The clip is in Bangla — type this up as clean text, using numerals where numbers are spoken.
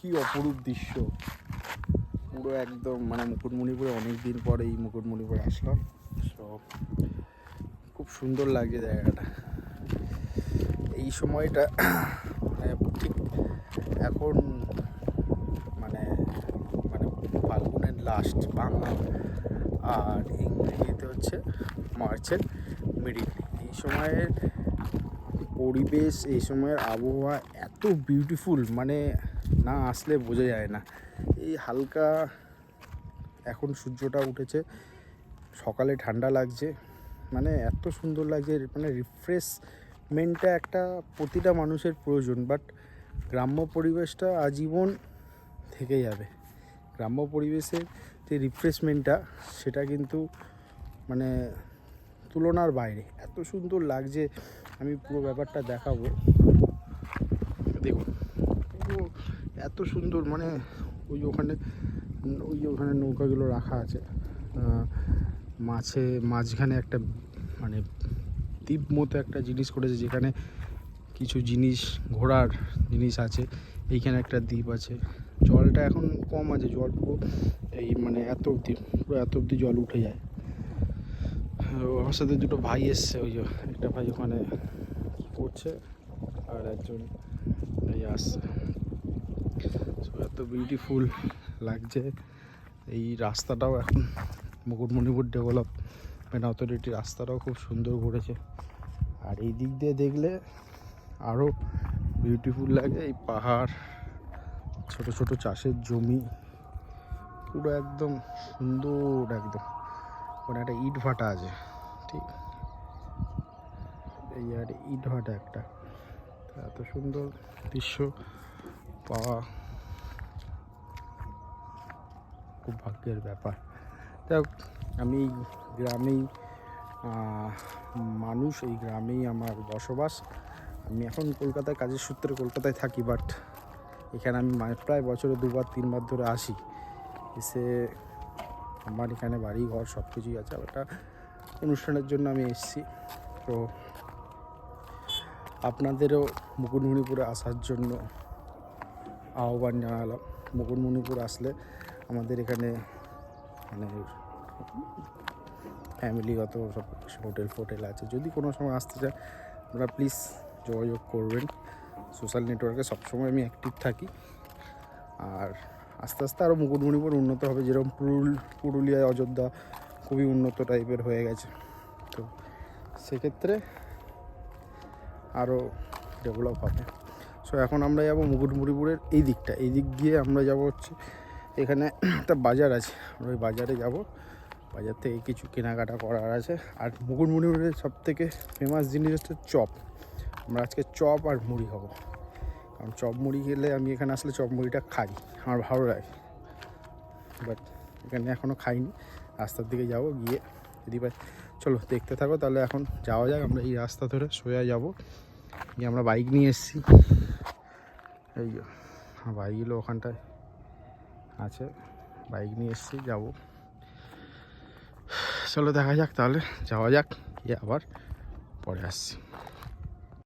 কি অপরূপ দৃশ্য, পুরো একদম মানে মুকুটমণিপুরে অনেক দিন পরে এই মুকুটমণিপুরে আসলাম। সব খুব সুন্দর লাগছে জায়গাটা। এই সময়টা মানে ঠিক এখন মানে মানে ফাল্গুনের লাস্ট বাংলা, আর ইংরেজিতে হচ্ছে মার্চের মিডিল। এই সময়ের পরিবেশ, এই সময়ের আবহাওয়া এত বিউটিফুল, মানে না আসলে বোঝা যায় না। এই হালকা এখন সূর্যটা উঠেছে, সকালে ঠান্ডা লাগছে, মানে এত সুন্দর লাগছে, মানে রিফ্রেশমেন্টটা একটা প্রতিটা মানুষের প্রয়োজন। বাট গ্রাম্য পরিবেশটা আজীবন থেকে যাবে। গ্রাম্য পরিবেশের যে রিফ্রেশমেন্টটা সেটা কিন্তু মানে তুলনার বাইরে, এত সুন্দর লাগছে। আমি পুরো ব্যাপারটা দেখাবো, দেখুন পুরো এত সুন্দর, মানে ওই যে ওখানে নৌকাগুলো রাখা আছে, মাঝখানে একটা মানে দ্বীপ মতো একটা জিনিস করেছে, যেখানে কিছু জিনিস ঘোরার জিনিস আছে। এইখানে একটা দ্বীপ আছে, জলটা এখন কম আছে, জল পুরো এই মানে এত অবধি জল উঠে যায়। আমার সাথে দুটো ভাই এসছে, ওই যে একটা ভাই ওখানে করছে আর একজন এই আসছে। এত বিউটিফুল লাগছে। এই রাস্তাটাও এখন মুকুটমণিপুর ডেভেলপমেন্ট অথরিটি রাস্তাটাও খুব সুন্দর করেছে। আর এই দিক দিয়ে দেখলে আরও বিউটিফুল লাগে। এই পাহাড়, ছোট ছোট চাষের জমি, পুরো একদম সুন্দর একদম। ওখানে একটা ইট ভাটা আছে, ঠিক এই আর ইট ভাটা একটা। এত সুন্দর দৃশ্য পাওয়া খুব ভাগ্যের ব্যাপার। যাই হোক, আমি গ্রামেই মানুষ, এই গ্রামেই আমার বসবাস। আমি এখন কলকাতায় কাজের সূত্রে কলকাতায় থাকি, বাট এখানে আমি প্রায় বছরে 2-3 বার ধরে আসি। এসে আমার এখানে বাড়ি ঘর সব কিছুই আছে। একটা অনুষ্ঠানের জন্য আমি এসেছি, তো আপনাদেরও মুকুটমণিপুরে আসার জন্য আহ্বান জানালাম। মুকুটমণিপুর আসলে আমাদের এখানে মানে ফ্যামিলিগত সব হোটেল আছে। যদি কোনো সময় আসতে চান আপনারা প্লিজ যোগাযোগ করবেন। সোশ্যাল নেটওয়ার্কে সবসময় আমি অ্যাক্টিভ থাকি। আর আস্তে আস্তে আরও মুকুটমণিপুর উন্নত হবে, যেরকম পুরুলিয়ায় অযোধ্যা খুবই উন্নত টাইপের হয়ে গেছে। তো সেক্ষেত্রে আরও ডেভেলপ হবে। সো এখন আমরা যাব মুকুটমণিপুরের এই দিকটা, এই দিক দিয়ে আমরা যাব হচ্ছে এখানে একটা বাজার আছে, আমরা ওই বাজারে যাব। বাজার থেকে কিছু কেনাকাটা করার আছে। আর মুকুটমণিপুরের সবথেকে ফেমাস জিনিস হচ্ছে চপ। আমরা আজকে চপ আর মুড়ি খাবো, কারণ চপ মুড়ি খেলে আমি এখানে আসলে চপ মুড়িটা খাই, আমার ভালো লাগে। বাট এখানে এখনও খাইনি, রাস্তার দিকে যাব, গিয়ে যদি পাই। চলো দেখতে থাকো তাহলে। এখন যাওয়া যাক, আমরা এই রাস্তা ধরে সোজা যাব। গিয়ে আমরা বাইক নিয়ে এসেছি, এই বাইকগুলো ওখানটায় আছে, বাইক নিয়ে এসেছি, যাবো। চলো দেখা যাক তাহলে, যাওয়া যাক, গিয়ে আবার পরে আসছি।